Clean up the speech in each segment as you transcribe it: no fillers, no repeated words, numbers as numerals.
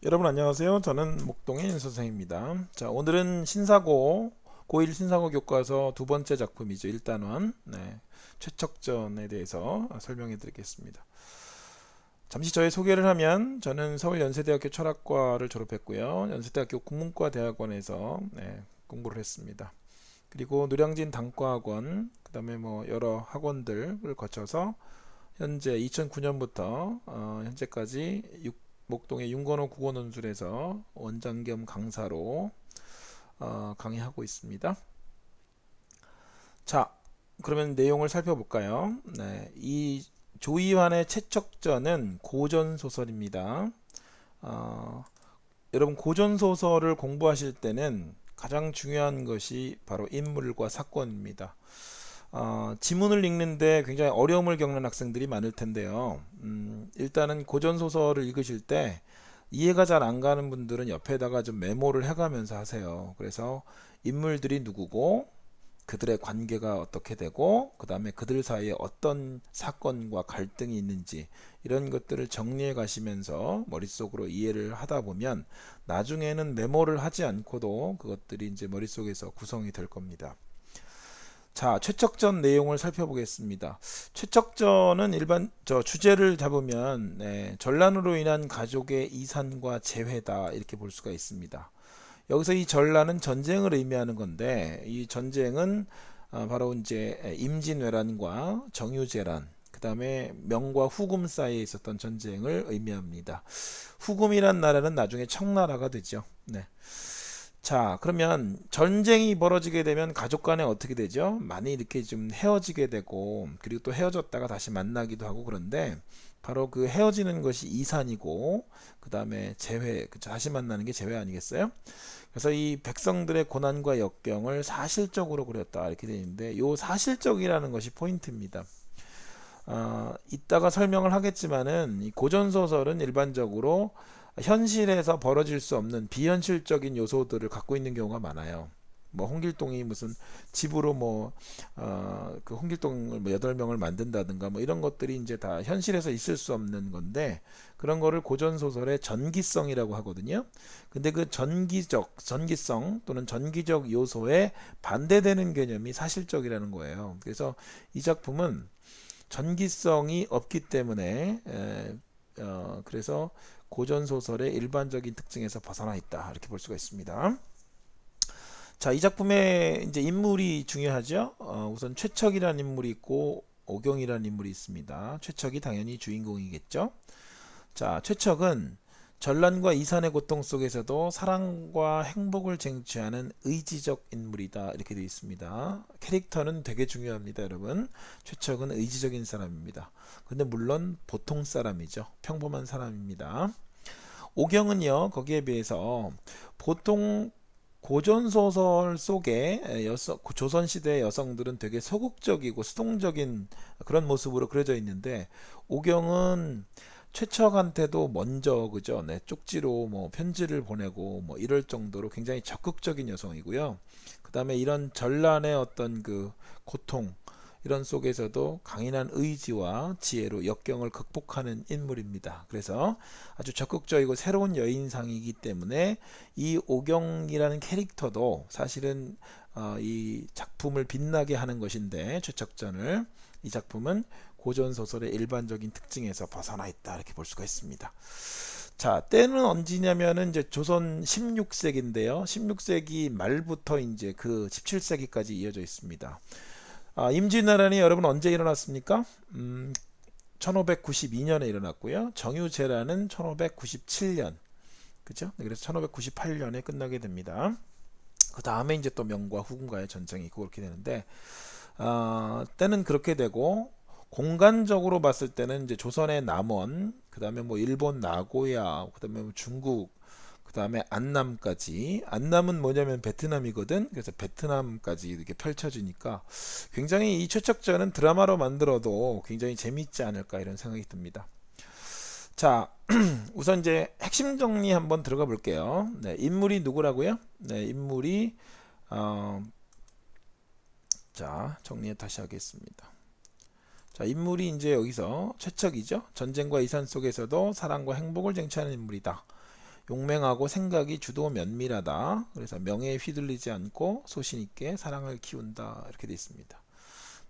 여러분 안녕하세요. 저는 목동의 윤선생입니다. 자, 오늘은 신사고 고1 신사고 교과서 두 번째 작품이죠. 1단원 최척전에 대해서 설명해 드리겠습니다. 잠시 저의 소개를 하면 저는 서울연세대학교 철학과를 졸업했고요. 연세대학교 국문과 대학원에서 공부를 했습니다. 그리고 노량진 단과학원, 그 다음에 뭐 여러 학원들을 거쳐서 현재 2009년부터 현재까지 목동의 윤건호 국어논술에서 원장 겸 강사로 강의하고 있습니다. 자, 그러면 내용을 살펴볼까요? 이 조이환의 채척전은 고전 소설입니다. 여러분 고전 소설을 공부하실 때는 가장 중요한 것이 바로 인물과 사건입니다. 지문을 읽는데 굉장히 어려움을 겪는 학생들이 많을 텐데요. 일단은 고전소설을 읽으실 때 이해가 잘 안 가는 분들은 옆에다가 좀 메모를 해가면서 하세요. 그래서 인물들이 누구고 그들의 관계가 어떻게 되고 그 다음에 그들 사이에 어떤 사건과 갈등이 있는지 이런 것들을 정리해 가시면서 머릿속으로 이해를 하다 보면 나중에는 메모를 하지 않고도 그것들이 이제 머릿속에서 구성이 될 겁니다. 자, 최척전 내용을 살펴보겠습니다. 최척전은 일반 주제를 잡으면 전란으로 인한 가족의 이산과 재회다 이렇게 볼 수가 있습니다. 여기서 이 전란은 전쟁을 의미하는 건데 이 전쟁은 바로 이제 임진왜란과 정유재란 그 다음에 명과 후금 사이에 있었던 전쟁을 의미합니다. 후금이란 나라는 나중에 청나라가 되죠. 자, 그러면 전쟁이 벌어지게 되면 가족 간에 어떻게 되죠? 많이 이렇게 좀 헤어지게 되고, 그리고 또 헤어졌다가 다시 만나기도 하고 그런데, 바로 그 헤어지는 것이 이산이고, 그 다음에 재회, 다시 만나는 게 재회 아니겠어요? 그래서 이 백성들의 고난과 역경을 사실적으로 그렸다, 이렇게 되어 있는데, 요 사실적이라는 것이 포인트입니다. 이따가 설명을 하겠지만은, 이 고전소설은 일반적으로 현실에서 벌어질 수 없는 비현실적인 요소들을 갖고 있는 경우가 많아요. 뭐 홍길동이 무슨 집으로 그 홍길동을 뭐 8명을 만든다든가 뭐 이런 것들이 이제 다 현실에서 있을 수 없는 건데 그런 거를 고전 소설의 전기성이라고 하거든요. 근데 그 전기성 또는 전기적 요소에 반대되는 개념이 사실적이라는 거예요. 그래서 이 작품은 전기성이 없기 때문에 그래서 고전 소설의 일반적인 특징에서 벗어나 있다 이렇게 볼 수가 있습니다. 자, 이 작품의 이제 인물이 중요하죠. 우선 최척이라는 인물이 있고 오경이라는 인물이 있습니다. 최척이 당연히 주인공이겠죠. 자, 최척은 전란과 이산의 고통 속에서도 사랑과 행복을 쟁취하는 의지적 인물이다 이렇게 되어 있습니다. 캐릭터는 되게 중요합니다, 여러분. 최척은 의지적인 사람입니다. 근데 물론 보통 사람이죠. 평범한 사람입니다. 오경은요, 거기에 비해서 보통 고전소설 속에 조선시대 여성들은 되게 소극적이고 수동적인 그런 모습으로 그려져 있는데 오경은 최척한테도 먼저 그죠? 쪽지로 뭐 편지를 보내고 뭐 이럴 정도로 굉장히 적극적인 여성이고요. 그 다음에 이런 전란의 어떤 그 고통 이런 속에서도 강인한 의지와 지혜로 역경을 극복하는 인물입니다. 그래서 아주 적극적이고 새로운 여인상이기 때문에 이 오경이라는 캐릭터도 사실은 이 작품을 빛나게 하는 것인데 최척전을 이 작품은 고전 소설의 일반적인 특징에서 벗어나 있다 이렇게 볼 수가 있습니다. 자, 때는 언제냐면은 이제 조선 16세기인데요. 16세기 말부터 이제 그 17세기까지 이어져 있습니다. 임진왜란이 여러분 언제 일어났습니까? 1592년에 일어났고요. 정유재란은 1597년. 그죠? 그래서 1598년에 끝나게 됩니다. 그 다음에 이제 또 명과 후금과의 전쟁이 있고 그렇게 되는데, 때는 그렇게 되고, 공간적으로 봤을 때는 이제 조선의 남원, 그 다음에 뭐 일본 나고야, 그 다음에 뭐 중국, 그 다음에 안남까지. 안남은 뭐냐면 베트남이거든. 그래서 베트남까지 이렇게 펼쳐지니까 굉장히 이 최척전은 드라마로 만들어도 굉장히 재밌지 않을까 이런 생각이 듭니다. 자, 우선 이제 핵심 정리 한번 들어가 볼게요. 인물이 누구라고요? 인물이 자, 정리 다시 하겠습니다. 자, 인물이 이제 여기서 최척이죠. 전쟁과 이산 속에서도 사랑과 행복을 쟁취하는 인물이다. 용맹하고 생각이 주도 면밀하다. 그래서 명예에 휘둘리지 않고 소신 있게 사랑을 키운다. 이렇게 되어 있습니다.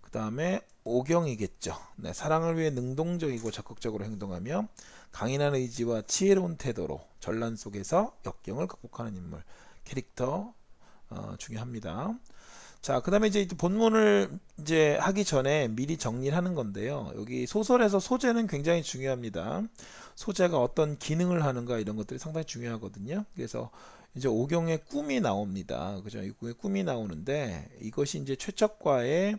그 다음에 오경이겠죠. 네, 사랑을 위해 능동적이고 적극적으로 행동하며 강인한 의지와 지혜로운 태도로 전란 속에서 역경을 극복하는 인물. 캐릭터 중요합니다. 자, 그 다음에 이제 본문을 이제 하기 전에 미리 정리를 하는 건데요. 여기 소설에서 소재는 굉장히 중요합니다. 소재가 어떤 기능을 하는가 이런 것들이 상당히 중요하거든요. 그래서 이제 오경의 꿈이 나옵니다. 그죠? 이 꿈이 나오는데 이것이 이제 최적과의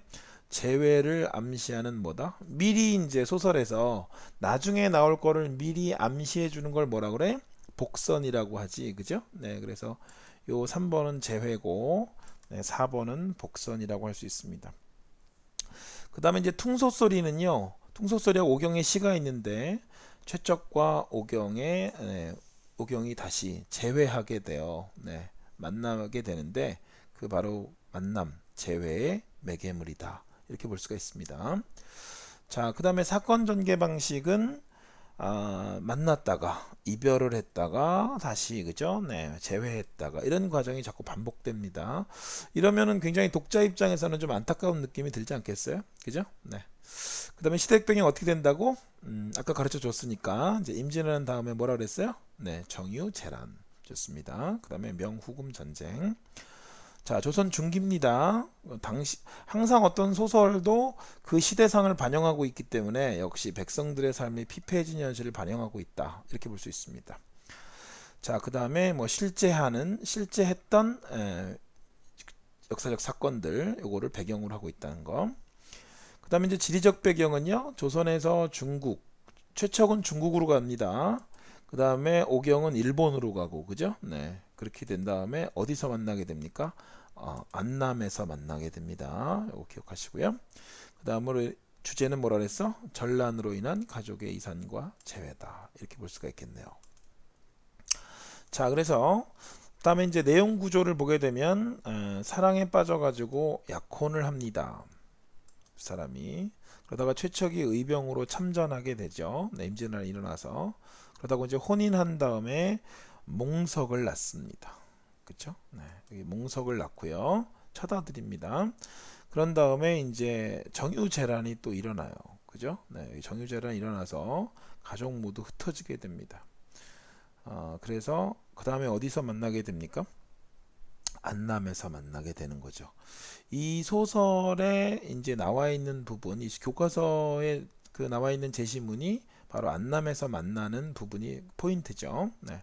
재회를 암시하는 뭐다? 미리 이제 소설에서 나중에 나올 거를 미리 암시해 주는 걸 뭐라 그래? 복선이라고 하지. 그죠? 네, 그래서 요 3번은 재회고 네, 4번은 복선이라고 할 수 있습니다. 그 다음에 이제 퉁소소리는요. 퉁소소리와 오경의 시가 있는데 최적과 오경이 다시 재회하게 되어 만나게 되는데 그 바로 만남, 재회의 매개물이다. 이렇게 볼 수가 있습니다. 자, 그 다음에 사건 전개 방식은 만났다가 이별을 했다가 다시 그죠? 네, 재회했다가 이런 과정이 자꾸 반복됩니다. 이러면은 굉장히 독자 입장에서는 좀 안타까운 느낌이 들지 않겠어요? 그죠? 네. 그 다음에 시대적 배경이 어떻게 된다고? 아까 가르쳐 줬으니까 이제 임진왜란 다음에 뭐라 그랬어요? 네, 정유재란. 좋습니다. 그 다음에 명후금 전쟁. 자, 조선 중기입니다. 항상 어떤 소설도 그 시대상을 반영하고 있기 때문에 역시 백성들의 삶이 피폐해진 현실을 반영하고 있다. 이렇게 볼 수 있습니다. 자, 그 다음에 뭐 실제 했던 역사적 사건들, 요거를 배경으로 하고 있다는 거. 그 다음에 이제 지리적 배경은요, 조선에서 중국, 최척은 중국으로 갑니다. 그 다음에 오경은 일본으로 가고, 그죠? 네. 그렇게 된 다음에 어디서 만나게 됩니까? 안남에서 만나게 됩니다. 이거 기억하시고요. 그 다음으로 주제는 뭐라 그랬어? 전란으로 인한 가족의 이산과 재회다. 이렇게 볼 수가 있겠네요. 자, 그래서 다음에 이제 내용 구조를 보게 되면 사랑에 빠져가지고 약혼을 합니다. 그 사람이. 그러다가 최척이 의병으로 참전하게 되죠. 임진왜란이 일어나서. 그러다가 이제 혼인한 다음에 몽석을 낳습니다. 그쵸? 네, 여기 몽석을 낳고요. 첫 아들입니다. 그런 다음에 이제 정유재란이 또 일어나요. 그죠? 네, 정유재란이 일어나서 가족 모두 흩어지게 됩니다. 그래서 그 다음에 어디서 만나게 됩니까? 안남에서 만나게 되는 거죠. 이 소설에 이제 나와 있는 부분, 이 교과서에 그 나와 있는 제시문이 바로 안남에서 만나는 부분이 포인트죠. 네.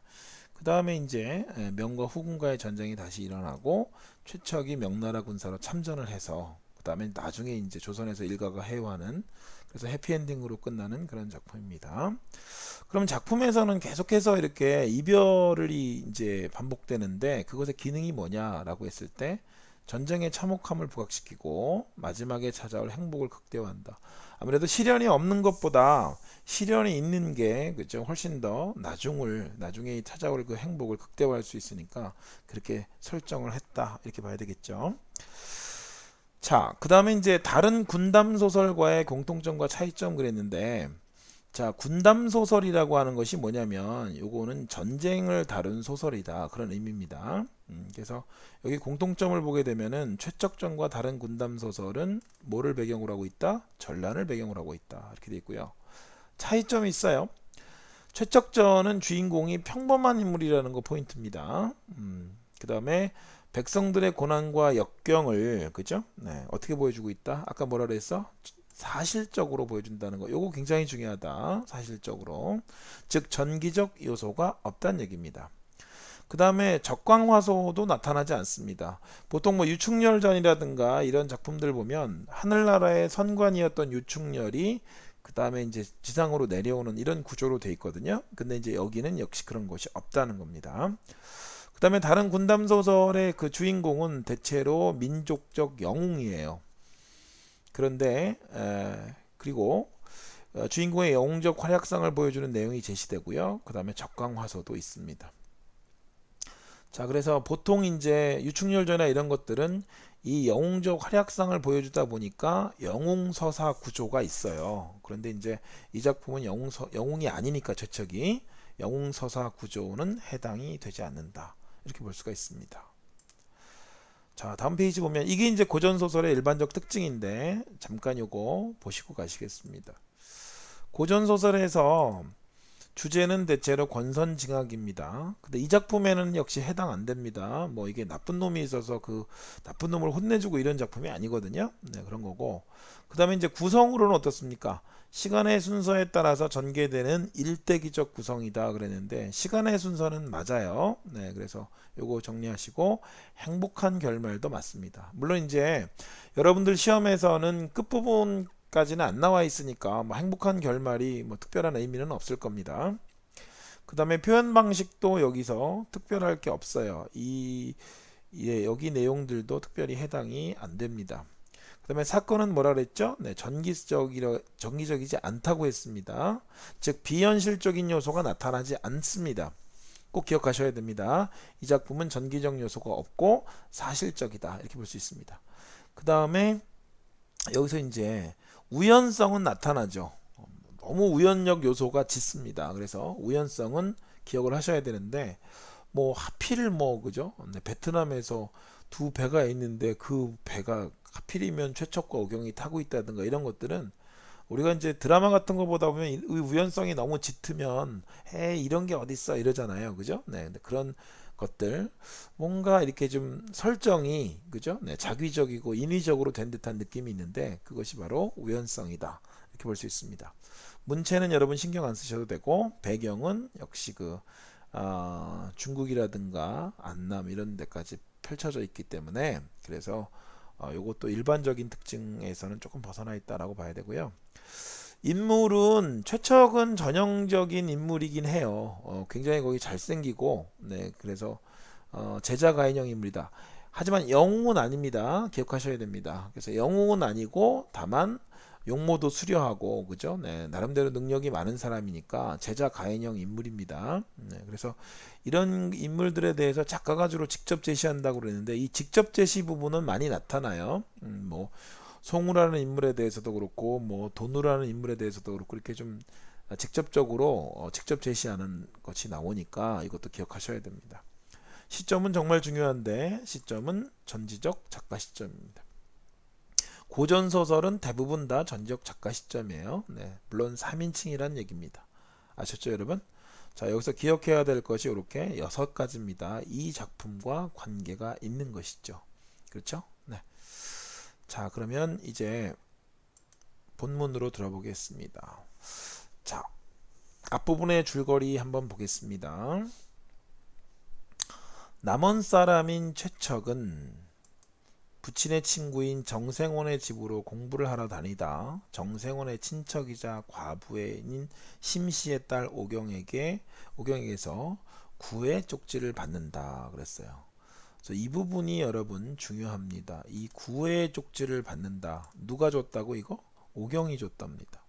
그 다음에 이제 명과 후금과의 전쟁이 다시 일어나고 최척이 명나라 군사로 참전을 해서 그 다음에 나중에 이제 조선에서 일가가 해화하는 그래서 해피엔딩으로 끝나는 그런 작품입니다. 그럼 작품에서는 계속해서 이렇게 이별이 이제 반복되는데 그것의 기능이 뭐냐라고 했을 때 전쟁의 참혹함을 부각시키고 마지막에 찾아올 행복을 극대화한다. 아무래도 시련이 없는 것보다 시련이 있는 게 그죠 훨씬 더 나중에 찾아올 그 행복을 극대화할 수 있으니까 그렇게 설정을 했다 이렇게 봐야 되겠죠. 자, 그 다음에 이제 다른 군담 소설과의 공통점과 차이점 그랬는데 자, 군담 소설이라고 하는 것이 뭐냐면 요거는 전쟁을 다룬 소설이다 그런 의미입니다. 그래서 여기 공통점을 보게 되면은 최적전과 다른 군담 소설은 뭐를 배경으로 하고 있다? 전란을 배경으로 하고 있다 이렇게 되어 있고요. 차이점이 있어요. 최적전은 주인공이 평범한 인물이라는 거 포인트입니다. 그 다음에 백성들의 고난과 역경을 그죠? 네, 어떻게 보여주고 있다? 아까 뭐라 그랬어? 사실적으로 보여준다는 거. 요거 굉장히 중요하다. 사실적으로. 즉 전기적 요소가 없다는 얘기입니다. 그 다음에 적광화소도 나타나지 않습니다. 보통 뭐 유충열전이라든가 이런 작품들 보면 하늘나라의 선관이었던 유충열이 그 다음에 이제 지상으로 내려오는 이런 구조로 돼 있거든요. 근데 이제 여기는 역시 그런 것이 없다는 겁니다. 그 다음에 다른 군담 소설의 그 주인공은 대체로 민족적 영웅이에요. 그런데 그리고 주인공의 영웅적 활약상을 보여주는 내용이 제시되고요. 그 다음에 적광화소도 있습니다. 자, 그래서 보통 이제 유충열전이나 이런 것들은 이 영웅적 활약상을 보여주다 보니까 영웅서사 구조가 있어요. 그런데 이제 이 작품은 영웅이 아니니까 최척이 영웅서사 구조는 해당이 되지 않는다. 이렇게 볼 수가 있습니다. 자, 다음 페이지 보면 이게 이제 고전소설의 일반적 특징인데 잠깐 요거 보시고 가시겠습니다. 고전소설에서 주제는 대체로 권선징악입니다. 근데 이 작품에는 역시 해당 안 됩니다. 뭐 이게 나쁜 놈이 있어서 그 나쁜 놈을 혼내주고 이런 작품이 아니거든요. 네, 그런 거고. 그 다음에 이제 구성으로는 어떻습니까? 시간의 순서에 따라서 전개되는 일대기적 구성이다 그랬는데 시간의 순서는 맞아요. 네, 그래서 요거 정리하시고 행복한 결말도 맞습니다. 물론 이제 여러분들 시험에서는 끝부분 까지는 안 나와 있으니까 뭐 행복한 결말이 뭐 특별한 의미는 없을 겁니다. 그 다음에 표현 방식도 여기서 특별할 게 없어요. 여기 내용들도 특별히 해당이 안 됩니다. 그 다음에 사건은 뭐라 그랬죠? 네, 전기적이지 않다고 했습니다. 즉 비현실적인 요소가 나타나지 않습니다. 꼭 기억하셔야 됩니다. 이 작품은 전기적 요소가 없고 사실적이다. 이렇게 볼 수 있습니다. 그 다음에 여기서 이제 우연성은 나타나죠. 너무 우연력 요소가 짙습니다. 그래서 우연성은 기억을 하셔야 되는데 뭐 하필 뭐 그죠? 네, 베트남에서 두 배가 있는데 그 배가 하필이면 최척과 오경이 타고 있다든가 이런 것들은 우리가 이제 드라마 같은 거 보다 보면 이 우연성이 너무 짙으면 에이 이런 게 어딨어 이러잖아요. 그죠? 네, 근데 그런 것들 뭔가 이렇게 좀 설정이 그죠? 네, 자기적이고 인위적으로 된 듯한 느낌이 있는데 그것이 바로 우연성이다. 이렇게 볼 수 있습니다. 문체는 여러분 신경 안 쓰셔도 되고 배경은 역시 중국이라든가 안남 이런 데까지 펼쳐져 있기 때문에 그래서 이것도 일반적인 특징에서는 조금 벗어나 있다라고 봐야 되고요. 인물은 최척은 전형적인 인물이긴 해요. 굉장히 거기 잘생기고 네, 그래서 제자 가인형 인물이다. 하지만 영웅은 아닙니다. 기억하셔야 됩니다. 그래서 영웅은 아니고 다만 용모도 수려하고 그죠? 네, 나름대로 능력이 많은 사람이니까 제자 가인형 인물입니다. 네, 그래서 이런 인물들에 대해서 작가가 주로 직접 제시한다고 그러는데 이 직접 제시 부분은 많이 나타나요. 뭐 송우라는 인물에 대해서도 그렇고 뭐 도누라는 인물에 대해서도 그렇고 이렇게 좀 직접적으로 직접 제시하는 것이 나오니까 이것도 기억하셔야 됩니다. 시점은 정말 중요한데 시점은 전지적 작가 시점입니다. 고전소설은 대부분 다 전지적 작가 시점이에요. 네, 물론 3인칭이란 얘기입니다. 아셨죠 여러분? 자, 여기서 기억해야 될 것이 이렇게 6가지입니다. 이 작품과 관계가 있는 것이죠. 그렇죠? 네. 자, 그러면 이제 본문으로 들어보겠습니다. 자, 앞부분의 줄거리 한번 보겠습니다. 남원 사람인 최척은 부친의 친구인 정생원의 집으로 공부를 하러 다니다 정생원의 친척이자 과부인 심씨의 딸 오경에게서 구의 쪽지를 받는다 그랬어요. 그래서 이 부분이 여러분 중요합니다. 이 구의 쪽지를 받는다. 누가 줬다고 이거? 오경이 줬답니다.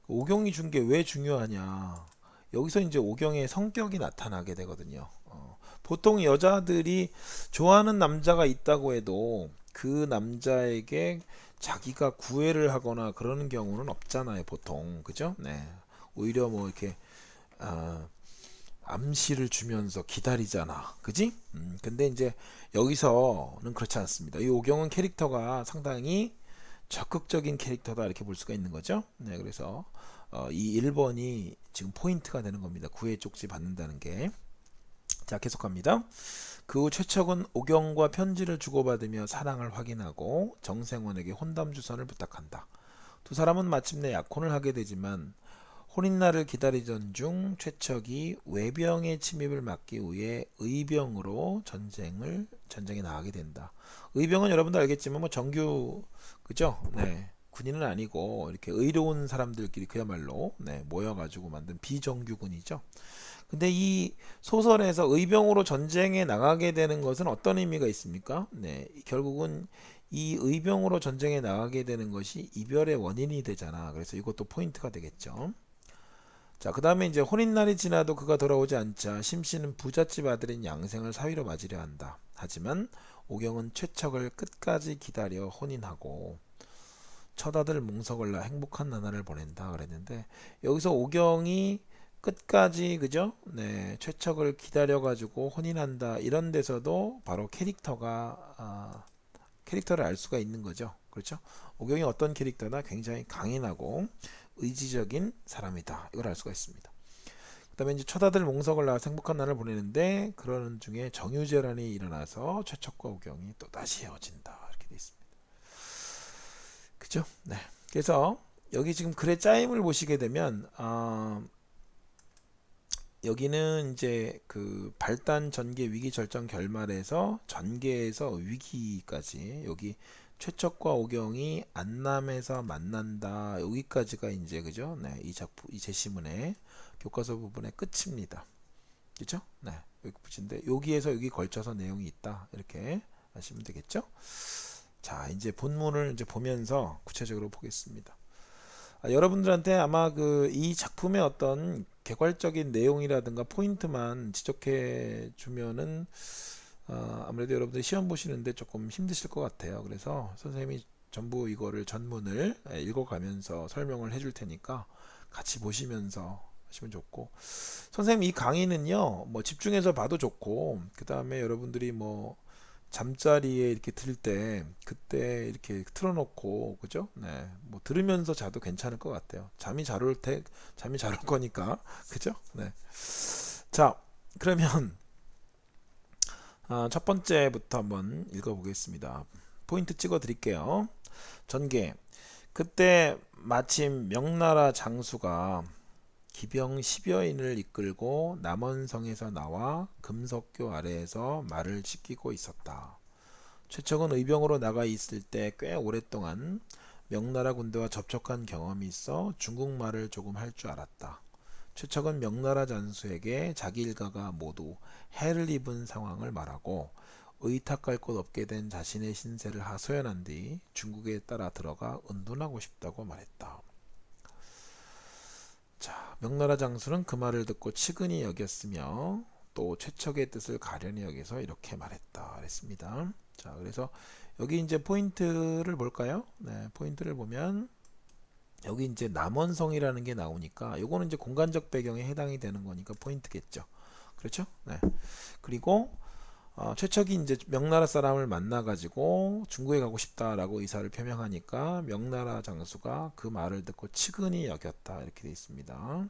오경이 준 게 왜 중요하냐? 여기서 이제 오경의 성격이 나타나게 되거든요. 보통 여자들이 좋아하는 남자가 있다고 해도 그 남자에게 자기가 구애를 하거나 그러는 경우는 없잖아요, 보통. 그죠? 네. 오히려 뭐 이렇게 암시를 주면서 기다리잖아. 그지? 근데 이제 여기서는 그렇지 않습니다. 이 오경은 캐릭터가 상당히 적극적인 캐릭터다 이렇게 볼 수가 있는 거죠. 네, 그래서 이 1번이 지금 포인트가 되는 겁니다. 구애 쪽지 받는다는 게. 자, 계속합니다. 그 후 최척은 오경과 편지를 주고받으며 사랑을 확인하고 정생원에게 혼담 주선을 부탁한다. 두 사람은 마침내 약혼을 하게 되지만 혼인날을 기다리던 중 최척이 외병의 침입을 막기 위해 의병으로 전쟁에 나가게 된다. 의병은 여러분도 알겠지만 뭐 정규 그죠? 네. 군인은 아니고 이렇게 의로운 사람들끼리 그야말로 네, 모여가지고 만든 비정규군이죠. 근데 이 소설에서 의병으로 전쟁에 나가게 되는 것은 어떤 의미가 있습니까? 네, 결국은 이 의병으로 전쟁에 나가게 되는 것이 이별의 원인이 되잖아. 그래서 이것도 포인트가 되겠죠. 자, 그 다음에 이제 혼인날이 지나도 그가 돌아오지 않자 심씨는 부잣집 아들인 양생을 사위로 맞으려 한다. 하지만 오경은 최척을 끝까지 기다려 혼인하고 첫 아들 몽석을 낳아 행복한 나날을 보낸다 그랬는데 여기서 오경이 끝까지 그죠? 네, 최척을 기다려 가지고 혼인한다 이런 데서도 바로 캐릭터를 알 수가 있는 거죠. 그렇죠? 오경이 어떤 캐릭터나 굉장히 강인하고 의지적인 사람이다. 이걸 알 수가 있습니다. 그다음에 이제 처다들 몽석을 낳아 행복한 날을 보내는데 그러는 중에 정유재란이 일어나서 최척과 오경이 또 다시 헤어진다. 이렇게 돼 있습니다. 그죠? 네. 그래서 여기 지금 글의 짜임을 보시게 되면 여기는 이제 그 발단 전개 위기 절정 결말에서 전개에서 위기까지 여기 최척과 오경이 안남에서 만난다 여기까지가 이제 그죠? 네, 이 작품 이 제시문의 교과서 부분의 끝입니다. 그죠? 네, 여기 붙인데 여기에서 여기 걸쳐서 내용이 있다 이렇게 하시면 되겠죠? 자, 이제 본문을 이제 보면서 구체적으로 보겠습니다. 여러분들한테 아마 그 이 작품의 어떤 개괄적인 내용이라든가 포인트만 지적해 주면은 아무래도 여러분들이 시험 보시는데 조금 힘드실 것 같아요. 그래서 선생님이 전부 이거를 전문을 읽어가면서 설명을 해줄 테니까 같이 보시면서 하시면 좋고, 선생님 이 강의는요 뭐 집중해서 봐도 좋고, 그 다음에 여러분들이 뭐 잠자리에 이렇게 들 때 그때 이렇게 틀어놓고 그죠? 네, 뭐 들으면서 자도 괜찮을 것 같아요. 잠이 잘 올 거니까 그죠? 네. 자, 그러면 첫 번째부터 한번 읽어보겠습니다. 포인트 찍어 드릴게요. 전개. 그때 마침 명나라 장수가 기병 10여인을 이끌고 남원성에서 나와 금석교 아래에서 말을 지키고 있었다. 최척은 의병으로 나가 있을 때 꽤 오랫동안 명나라 군대와 접촉한 경험이 있어 중국말을 조금 할 줄 알았다. 최척은 명나라 장수에게 자기 일가가 모두 해를 입은 상황을 말하고 의탁할 곳 없게 된 자신의 신세를 하소연한 뒤 중국에 따라 들어가 은둔하고 싶다고 말했다. 자, 명나라 장수는 그 말을 듣고 측은히 여겼으며 또 최척의 뜻을 가련히 여기서 이렇게 말했다 그랬습니다. 자, 그래서 여기 이제 포인트를 볼까요? 네, 포인트를 보면 여기 이제 남원성이라는 게 나오니까 요거는 이제 공간적 배경에 해당이 되는 거니까 포인트겠죠. 그렇죠? 네. 그리고 최척이 이제 명나라 사람을 만나가지고 중국에 가고 싶다라고 의사를 표명하니까 명나라 장수가 그 말을 듣고 측은히 여겼다 이렇게 되어 있습니다.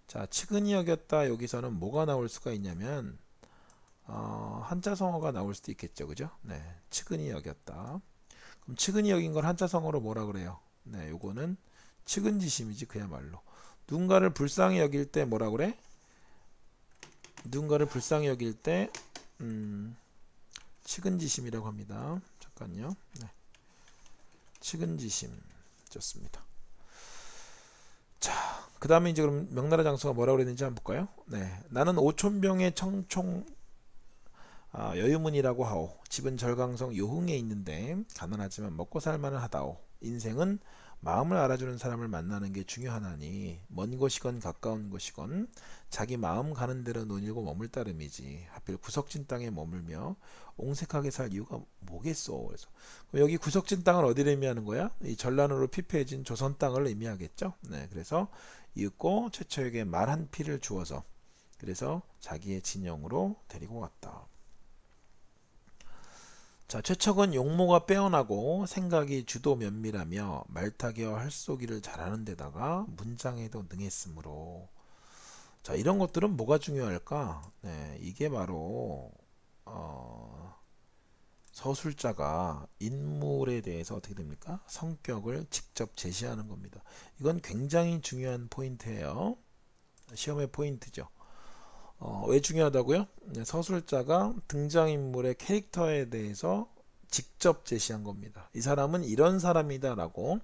자, 측은히 여겼다 여기서는 뭐가 나올 수가 있냐면 한자성어가 나올 수도 있겠죠, 그죠? 네, 측은히 여겼다. 그럼 측은히 여긴 걸 한자성어로 뭐라 그래요? 네, 요거는 측은지심이지 그야말로. 누군가를 불쌍히 여길 때 뭐라 그래? 누군가를 불쌍히 여길 때 측은지심이라고 합니다. 잠깐요. 네. 측은지심 좋습니다. 자, 그 다음에 이제 그럼 명나라 장수가 뭐라고 그랬는지 한번 볼까요? 네, 나는 오촌병의 청총 여유문이라고 하오. 집은 절강성 요흥에 있는데 가난하지만 먹고 살만은 하다오. 인생은 마음을 알아주는 사람을 만나는 게 중요하나니 먼 곳이건 가까운 곳이건 자기 마음 가는 대로 논일고 머물 따름이지 하필 구석진 땅에 머물며 옹색하게 살 이유가 뭐겠소. 그래서 여기 구석진 땅을 어디를 의미하는 거야? 이 전란으로 피폐해진 조선 땅을 의미하겠죠. 네, 그래서 이윽고 최초에게 말 한 피를 주어서 그래서 자기의 진영으로 데리고 갔다. 자, 최척은 용모가 빼어나고 생각이 주도 면밀하며 말타기와 활쏘기를 잘하는 데다가 문장에도 능했으므로, 자, 이런 것들은 뭐가 중요할까? 네, 이게 바로 서술자가 인물에 대해서 어떻게 됩니까? 성격을 직접 제시하는 겁니다. 이건 굉장히 중요한 포인트예요. 시험의 포인트죠. 왜 중요하다고요? 서술자가 등장인물의 캐릭터에 대해서 직접 제시한 겁니다. 이 사람은 이런 사람이다 라고.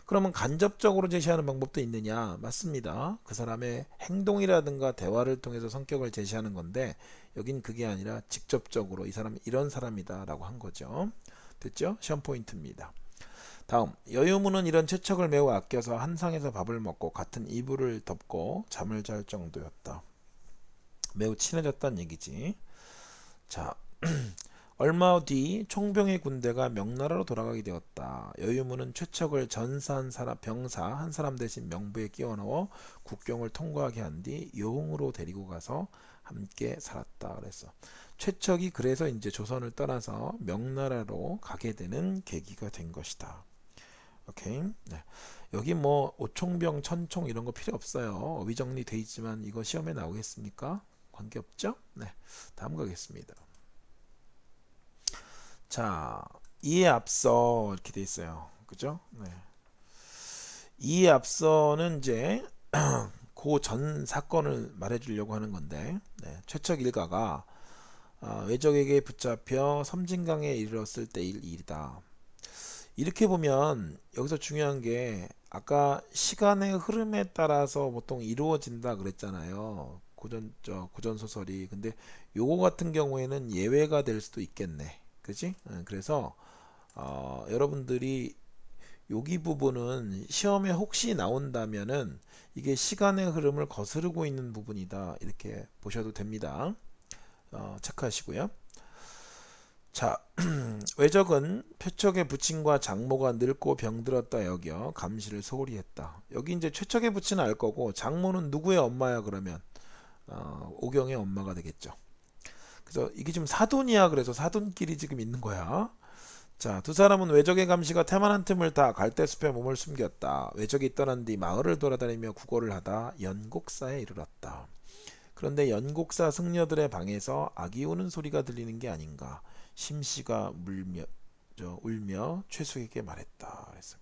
그러면 간접적으로 제시하는 방법도 있느냐? 맞습니다. 그 사람의 행동이라든가 대화를 통해서 성격을 제시하는 건데 여긴 그게 아니라 직접적으로 이 사람은 이런 사람이다 라고 한 거죠. 됐죠? 시험 포인트입니다. 다음, 여유문은 이런 최척을 매우 아껴서 한 상에서 밥을 먹고 같은 이불을 덮고 잠을 잘 정도였다. 매우 친해졌다는 얘기지. 자, 얼마 뒤 총병의 군대가 명나라로 돌아가게 되었다. 여유무는 최척을 전사한 사람 병사 한 사람 대신 명부에 끼워 넣어 국경을 통과하게 한 뒤 요흥으로 데리고 가서 함께 살았다. 그랬어. 최척이 그래서 이제 조선을 떠나서 명나라로 가게 되는 계기가 된 것이다. 오케이. 네. 여기 뭐 오총병, 천총 이런 거 필요 없어요. 어휘정리 돼 있지만 이거 시험에 나오겠습니까? 관계없죠? 네. 다음 가겠습니다. 자, 이에 앞서 이렇게 돼 있어요. 그죠? 네. 이에 앞서는 이제 그 전 사건을 말해주려고 하는 건데, 네. 최척 일가가 외적에게 붙잡혀 섬진강에 이르렀을 때의 일이다. 이렇게 보면 여기서 중요한 게 아까 시간의 흐름에 따라서 보통 이루어진다 그랬잖아요. 고전 소설이. 근데 요거 같은 경우에는 예외가 될 수도 있겠네. 그지? 그래서 여러분들이 여기 부분은 시험에 혹시 나온다면은 이게 시간의 흐름을 거스르고 있는 부분이다. 이렇게 보셔도 됩니다. 체크하시고요. 자, 외적은 표척의 부친과 장모가 늙고 병들었다 여겨 감시를 소홀히 했다. 여기 이제 최척의 부친은 알 거고 장모는 누구의 엄마야 그러면 오경의 엄마가 되겠죠. 그래서 이게 지금 사돈이야. 그래서 사돈끼리 지금 있는 거야. 자, 두 사람은 외적의 감시가 태만한 틈을 타 갈대숲에 몸을 숨겼다. 외적이 떠난 뒤 마을을 돌아다니며 구걸을 하다 연곡사에 이르렀다. 그런데 연곡사 승려들의 방에서 아기 우는 소리가 들리는 게 아닌가. 심씨가 울며 최숙에게 말했다. 그래서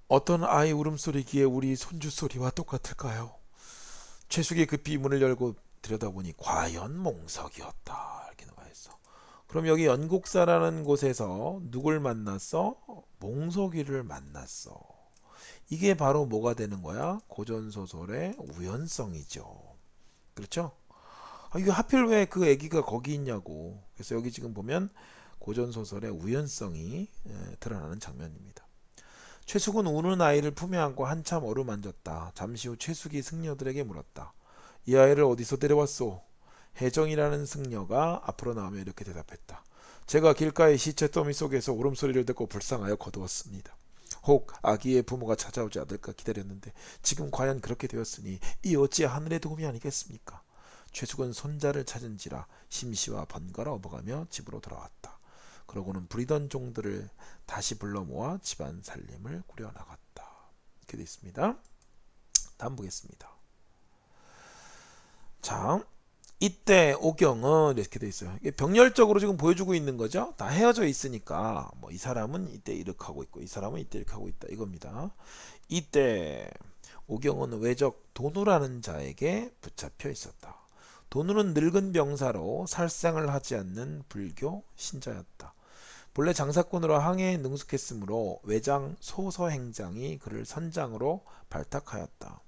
어떤 아이 울음소리기에 우리 손주 소리와 똑같을까요? 최숙이 급히 문을 열고 들여다보니 과연 몽석이었다. 이렇게 나와 있어. 그럼 여기 연곡사라는 곳에서 누굴 만났어? 몽석이를 만났어. 이게 바로 뭐가 되는 거야? 고전소설의 우연성이죠. 그렇죠? 이게 하필 왜 그 애기가 거기 있냐고. 그래서 여기 지금 보면 고전소설의 우연성이 드러나는 장면입니다. 최숙은 우는 아이를 품에 안고 한참 어루만졌다. 잠시 후 최숙이 승려들에게 물었다. 이 아이를 어디서 데려왔소? 혜정이라는 승려가 앞으로 나오며 이렇게 대답했다. 제가 길가의 시체더미 속에서 울음소리를 듣고 불쌍하여 거두었습니다. 혹 아기의 부모가 찾아오지 않을까 기다렸는데 지금 과연 그렇게 되었으니 이 어찌 하늘의 도움이 아니겠습니까? 최숙은 손자를 찾은지라 심시와 번갈아 업어가며 집으로 돌아왔다. 그러고는 부리던 종들을 다시 불러 모아 집안 살림을 꾸려나갔다. 이렇게 되어 있습니다. 다음 보겠습니다. 자, 이때 오경은 이렇게 되어 있어요. 이게 병렬적으로 지금 보여주고 있는 거죠. 다 헤어져 있으니까 뭐 이 사람은 이때 이렇게 하고 있고 이 사람은 이때 이렇게 하고 있다 이겁니다. 이때 오경은 외적 도누라는 자에게 붙잡혀 있었다. 도누는 늙은 병사로 살생을 하지 않는 불교 신자였다. 본래 장사꾼으로 항해에 능숙했으므로 외장 소서행장이 그를 선장으로 발탁하였다.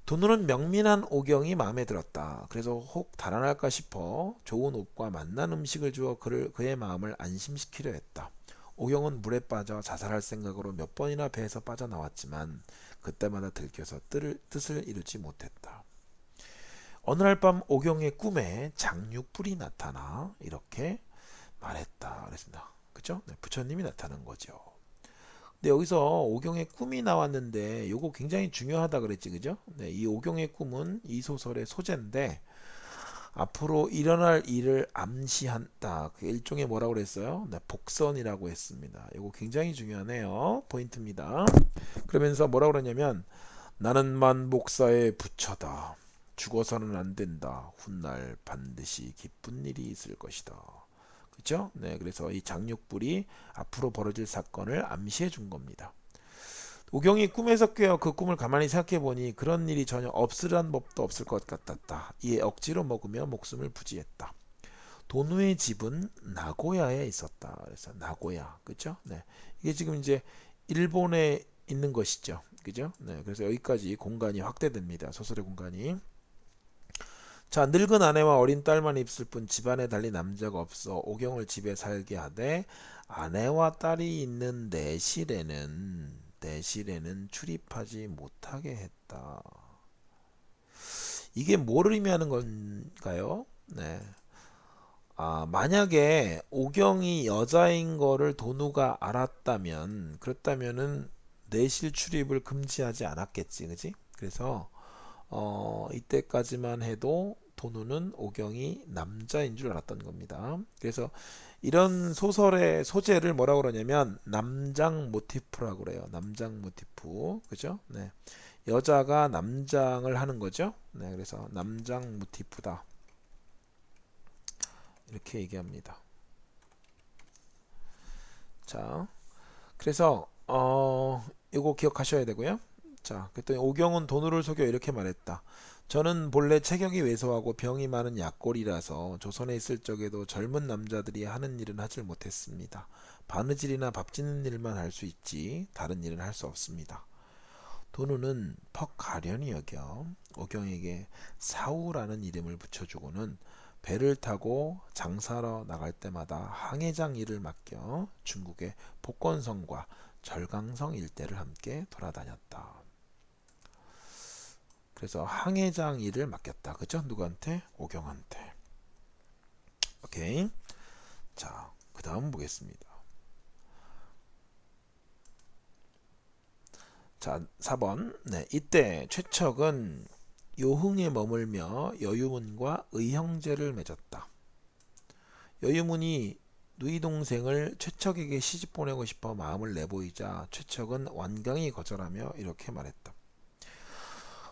도누는 명민한 오경이 마음에 들었다. 그래서 혹 달아날까 싶어 좋은 옷과 맛난 음식을 주어 그의 마음을 안심시키려 했다. 오경은 물에 빠져 자살할 생각으로 몇 번이나 배에서 빠져나왔지만 그때마다 들켜서 뜻을 이루지 못했다. 어느 날 밤 오경의 꿈에 장육불이 나타나 이렇게 말했다. 그랬습니다. 그죠? 네, 부처님이 나타난 거죠. 근데 여기서 오경의 꿈이 나왔는데 요거 굉장히 중요하다 그랬지. 그죠? 네, 이 오경의 꿈은 이 소설의 소재인데 앞으로 일어날 일을 암시한다. 그 일종의 뭐라고 그랬어요? 네, 복선이라고 했습니다. 요거 굉장히 중요하네요. 포인트입니다. 그러면서 뭐라고 그러냐면 나는 만복사의 부처다. 죽어서는 안 된다. 훗날 반드시 기쁜 일이 있을 것이다. 그렇죠? 네, 그래서 이 장육불이 앞으로 벌어질 사건을 암시해 준 겁니다. 오경이 꿈에서 깨어 그 꿈을 가만히 생각해 보니 그런 일이 전혀 없으란 법도 없을 것 같았다. 이에 억지로 먹으며 목숨을 부지했다. 도누의 집은 나고야에 있었다. 그래서 나고야, 그렇죠? 네, 이게 지금 이제 일본에 있는 것이죠, 그죠? 네, 그래서 여기까지 공간이 확대됩니다. 소설의 공간이. 자, 늙은 아내와 어린 딸만 있을 뿐 집안에 달리 남자가 없어 오경을 집에 살게 하되 아내와 딸이 있는 내실에는 출입하지 못하게 했다. 이게 뭐를 의미하는 건가요? 네. 만약에 오경이 여자인 거를 돈우가 알았다면 그렇다면은 내실 출입을 금지하지 않았겠지, 그지? 그래서 이때까지만 해도 돈우는 오경이 남자인 줄 알았던 겁니다. 그래서 이런 소설의 소재를 뭐라고 그러냐면 남장 모티프라고 그래요. 남장 모티프, 그죠? 네, 여자가 남장을 하는 거죠. 네, 그래서 남장 모티프다 이렇게 얘기합니다. 자, 그래서 이거 기억하셔야 되고요. 자, 그랬더니 오경은 돈우를 속여 이렇게 말했다. 저는 본래 체격이 왜소하고 병이 많은 약골이라서 조선에 있을 적에도 젊은 남자들이 하는 일은 하질 못했습니다. 바느질이나 밥 짓는 일만 할 수 있지 다른 일은 할 수 없습니다. 돈우는 퍽 가련히 여겨 오경에게 사우라는 이름을 붙여주고는 배를 타고 장사로 나갈 때마다 항해장 일을 맡겨 중국의 복건성과 절강성 일대를 함께 돌아다녔다. 그래서 항해장 일을 맡겼다. 그죠? 누구한테? 오경한테. 오케이. 자, 그 다음 보겠습니다. 자, 4번. 네, 이때 최척은 요흥에 머물며 여유문과 의형제를 맺었다. 여유문이 누이 동생을 최척에게 시집 보내고 싶어 마음을 내보이자 최척은 완강히 거절하며 이렇게 말했다.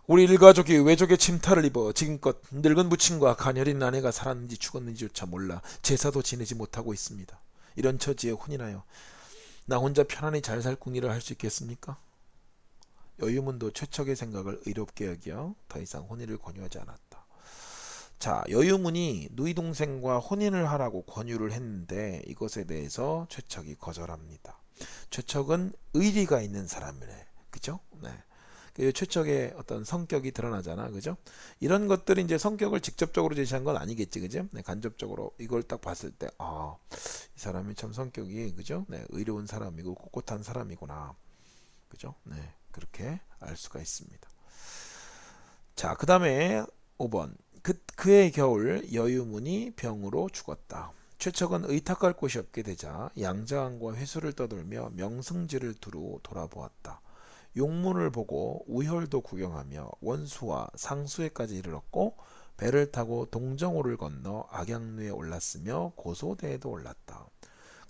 우리 일가족이 외족의 침탈을 입어 지금껏 늙은 부친과 가녀린 아내가 살았는지 죽었는지조차 몰라 제사도 지내지 못하고 있습니다. 이런 처지에 혼인하여 나 혼자 편안히 잘 살 궁리를 할 수 있겠습니까? 여유문도 최척의 생각을 의롭게 여겨 더 이상 혼인을 권유하지 않았다. 자, 여유문이 누이 동생과 혼인을 하라고 권유를 했는데 이것에 대해서 최척이 거절합니다. 최척은 의리가 있는 사람이래. 그죠? 네. 그 최척의 어떤 성격이 드러나잖아. 그죠? 이런 것들이 이제 성격을 직접적으로 제시한 건 아니겠지. 그죠? 네, 간접적으로 이걸 딱 봤을 때, 이 사람이 참 성격이, 그죠? 네, 의로운 사람이고 꼿꼿한 사람이구나. 그죠? 네, 그렇게 알 수가 있습니다. 자, 그 다음에 5번. 그의 겨울 여유문이 병으로 죽었다. 최척은 의탁할 곳이 없게 되자 양자강과 회수를 떠돌며 명승지를 두루 돌아보았다. 용문을 보고 우혈도 구경하며 원수와 상수에까지 이르렀고 배를 타고 동정호를 건너 악양루에 올랐으며 고소대에도 올랐다.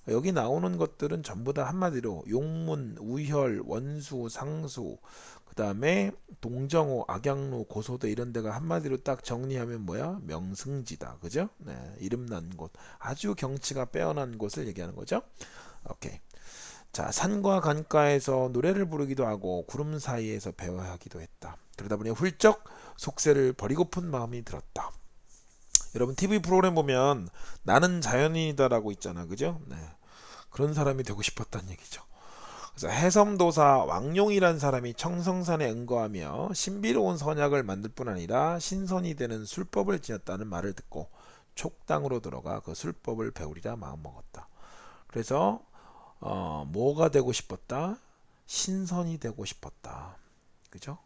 여기 나오는 것들은 전부 다 한마디로 용문, 우혈, 원수, 상수, 그 다음에 동정호, 악양루, 고소대 이런 데가 한마디로 딱 정리하면 뭐야? 명승지다. 그죠? 네, 이름난 곳. 아주 경치가 빼어난 곳을 얘기하는 거죠. 오케이. 자, 산과 강가에서 노래를 부르기도 하고 구름 사이에서 배회하기도 했다. 그러다 보니 훌쩍 속세를 버리고픈 마음이 들었다. 여러분 TV 프로그램 보면 나는 자연인이다라고 있잖아. 그죠? 네. 그런 사람이 되고 싶었단 얘기죠. 그래서 해섬도사 왕룡이란 사람이 청성산에 응거하며 신비로운 선약을 만들 뿐 아니라 신선이 되는 술법을 지었다는 말을 듣고 촉당으로 들어가 그 술법을 배우리라 마음먹었다. 그래서 뭐가 되고 싶었다? 신선이 되고 싶었다. 그죠?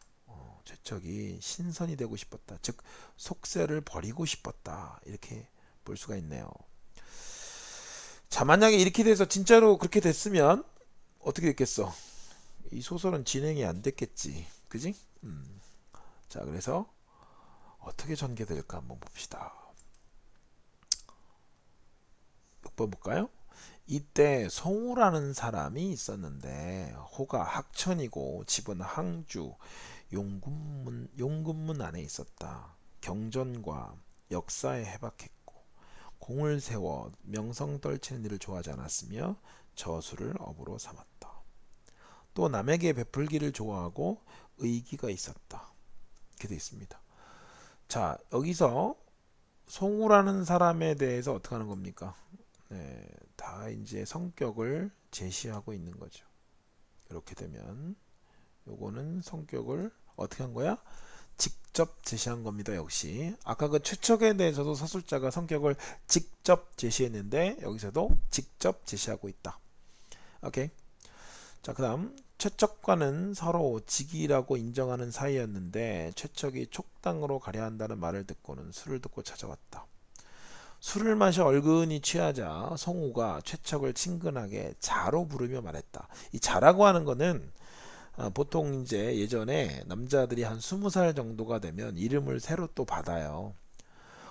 최척이 신선이 되고 싶었다. 즉 속세를 버리고 싶었다. 이렇게 볼 수가 있네요. 자, 만약에 이렇게 돼서 진짜로 그렇게 됐으면 어떻게 됐겠어? 이 소설은 진행이 안 됐겠지. 그지? 자, 그래서 어떻게 전개될까 한번 봅시다. 6번 볼까요? 이때 송우라는 사람이 있었는데 호가 학천이고 집은 항주 용군문 안에 있었다. 경전과 역사에 해박했고 공을 세워 명성 떨치는 일을 좋아하지 않았으며 저술을 업으로 삼았다. 또 남에게 베풀기를 좋아하고 의기가 있었다. 이렇게 되어 있습니다. 자, 여기서 송우라는 사람에 대해서 어떻게 하는 겁니까? 네, 다 이제 성격을 제시하고 있는 거죠. 이렇게 되면 요거는 성격을 어떻게 한 거야? 직접 제시한 겁니다. 역시 아까 그 최척에 대해서도 서술자가 성격을 직접 제시했는데 여기서도 직접 제시하고 있다. 오케이. 자, 그 다음 최척과는 서로 직이라고 인정하는 사이였는데 최척이 촉당으로 가려 한다는 말을 듣고는 술을 듣고 찾아왔다. 술을 마셔 얼근히 취하자 성우가 최척을 친근하게 자로 부르며 말했다. 이 자라고 하는 거는 보통 이제 예전에 남자들이 한 20살 정도가 되면 이름을 새로 또 받아요.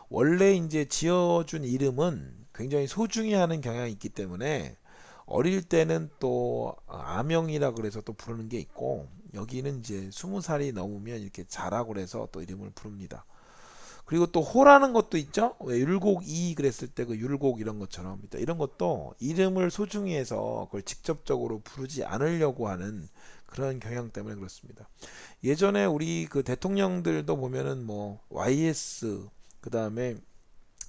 원래 이제 지어준 이름은 굉장히 소중히 하는 경향이 있기 때문에 어릴 때는 또 아명이라 그래서 또 부르는 게 있고, 여기는 이제 20살이 넘으면 이렇게 자라고 그래서 또 이름을 부릅니다. 그리고 또 호라는 것도 있죠. 왜 율곡이 그랬을 때 그 율곡 이런 것처럼 이런 것도 이름을 소중히 해서 그걸 직접적으로 부르지 않으려고 하는 그런 경향 때문에 그렇습니다. 예전에 우리 그 대통령들도 보면은 뭐 YS 그 다음에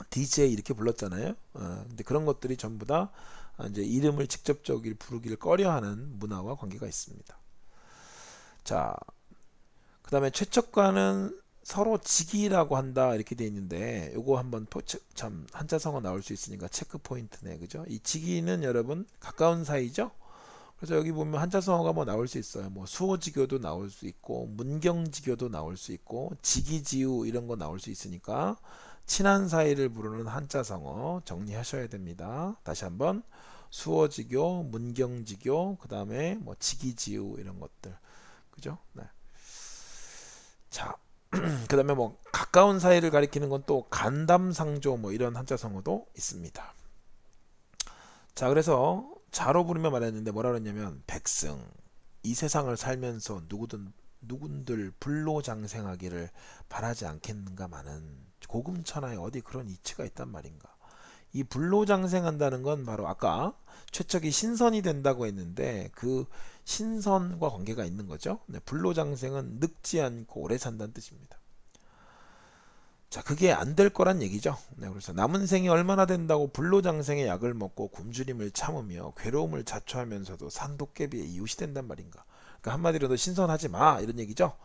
DJ 이렇게 불렀잖아요. 근데 그런 것들이 전부 다 이제 이름을 직접적으로 부르기를 꺼려하는 문화와 관계가 있습니다. 자, 그 다음에 최척과는 서로 직이라고 한다 이렇게 돼 있는데, 요거 한번 참 한자성어 나올 수 있으니까 체크 포인트네, 그죠? 이 직이는 여러분 가까운 사이죠. 그래서 여기 보면 한자성어가 뭐 나올 수 있어요. 뭐 수호지교도 나올 수 있고 문경지교도 나올 수 있고 지기지우 이런 거 나올 수 있으니까 친한 사이를 부르는 한자성어 정리하셔야 됩니다. 다시 한번 수호지교, 문경지교, 그 다음에 뭐 지기지우 이런 것들, 그죠? 네. 자, 그 다음에 뭐 가까운 사이를 가리키는 건 또 간담상조 뭐 이런 한자성어도 있습니다. 자, 그래서 자로 부르며 말했는데 뭐라 그랬냐면, 백승 이 세상을 살면서 누군들 불로장생하기를 바라지 않겠는가마는 고금천하에 어디 그런 이치가 있단 말인가. 이 불로장생한다는 건 바로 아까 최척이 신선이 된다고 했는데 그 신선과 관계가 있는 거죠. 네, 불로장생은 늙지 않고 오래 산다는 뜻입니다. 자, 그게 안 될 거란 얘기죠. 네, 그래서 남은 생이 얼마나 된다고 불로장생의 약을 먹고 굶주림을 참으며 괴로움을 자초하면서도 산도깨비의 이웃이 된단 말인가. 그러니까 한마디로 너 신선하지 마 이런 얘기죠.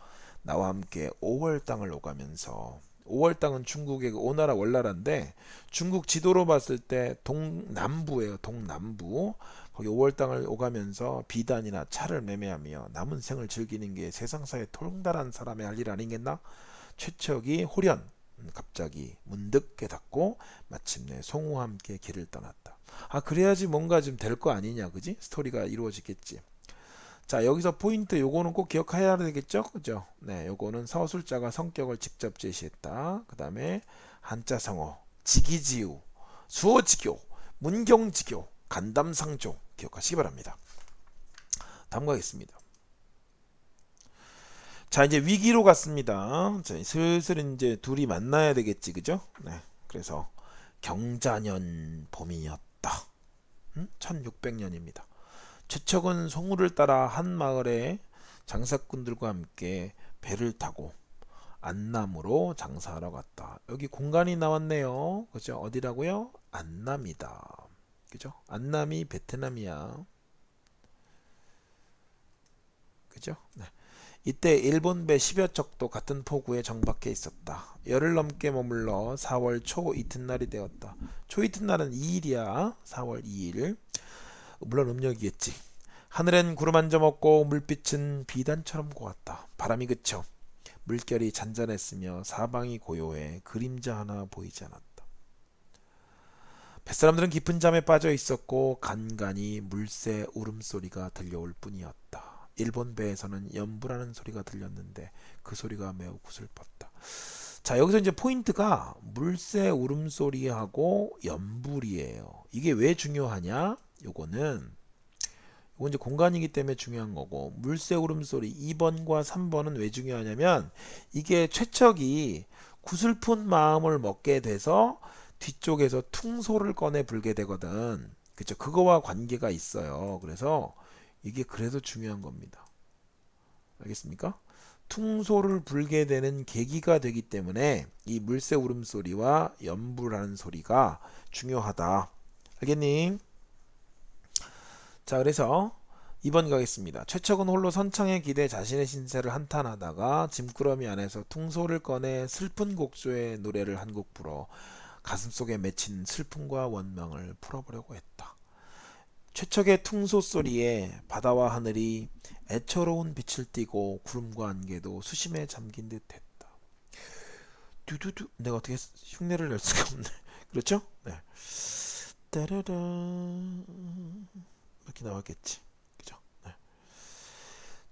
나와 함께 5월 땅을 오가면서, 5월 땅은 중국의 그 오나라 월나라인데 중국 지도로 봤을 때 동남부예요. 동남부. 거기 5월 땅을 오가면서 비단이나 차를 매매하며 남은 생을 즐기는 게 세상사에 통달한 사람의 할 일 아니겠나? 최척이 호련 갑자기 문득 깨닫고 마침내 송우와 함께 길을 떠났다. 아, 그래야지 뭔가 좀 될 거 아니냐, 그지? 스토리가 이루어지겠지. 자, 여기서 포인트 요거는 꼭 기억해야 되겠죠, 그죠? 네, 요거는 서술자가 성격을 직접 제시했다. 그 다음에 한자성어 지기지우, 수어지교, 문경지교, 간담상조 기억하시기 바랍니다. 다음 가겠습니다. 자, 이제 위기로 갔습니다. 자, 슬슬 이제 둘이 만나야 되겠지, 그죠? 네, 그래서 경자년 봄이었다. 1600년입니다. 최척은 송우를 따라 한 마을의 장사꾼들과 함께 배를 타고 안남으로 장사하러 갔다. 여기 공간이 나왔네요. 그죠? 어디라고요? 안남이다. 그죠? 안남이 베트남이야. 그죠? 네. 이때 일본 배 10여 척도 같은 포구에 정박해 있었다. 열흘 넘게 머물러 4월 초 이튿날이 되었다. 초 이튿날은 2일이야. 4월 2일. 물론 음력이겠지. 하늘엔 구름 한 점 없고 물빛은 비단처럼 고왔다. 바람이 그쳐 물결이 잔잔했으며 사방이 고요해 그림자 하나 보이지 않았다. 뱃사람들은 깊은 잠에 빠져 있었고 간간히 물새 울음소리가 들려올 뿐이었다. 일본 배에서는 연불하는 소리가 들렸는데 그 소리가 매우 구슬펐다. 자, 여기서 이제 포인트가 물새 울음소리하고 연불이에요. 이게 왜 중요하냐? 요건 이제 공간이기 때문에 중요한 거고, 물새 울음소리 2번과 3번은 왜 중요하냐면 이게 최척이 구슬픈 마음을 먹게 돼서 뒤쪽에서 퉁소를 꺼내 불게 되거든. 그쵸? 그거와 관계가 있어요. 그래서 이게 그래서 중요한 겁니다. 알겠습니까? 퉁소를 불게 되는 계기가 되기 때문에 이 물새 울음소리와 연불하는 소리가 중요하다. 알겠니? 자, 그래서 2번 가겠습니다. 최척은 홀로 선창에 기대 자신의 신세를 한탄하다가 짐꾸러미 안에서 퉁소를 꺼내 슬픈 곡조의 노래를 한 곡 불어 가슴속에 맺힌 슬픔과 원망을 풀어보려고 했다. 최척의 퉁소 소리에 바다와 하늘이 애처로운 빛을 띠고 구름과 안개도 수심에 잠긴 듯 했다. 두두두. 내가 어떻게 흉내를 낼 수가 없네. 그렇죠? 네. 따라라 이렇게 나왔겠지. 그죠? 네.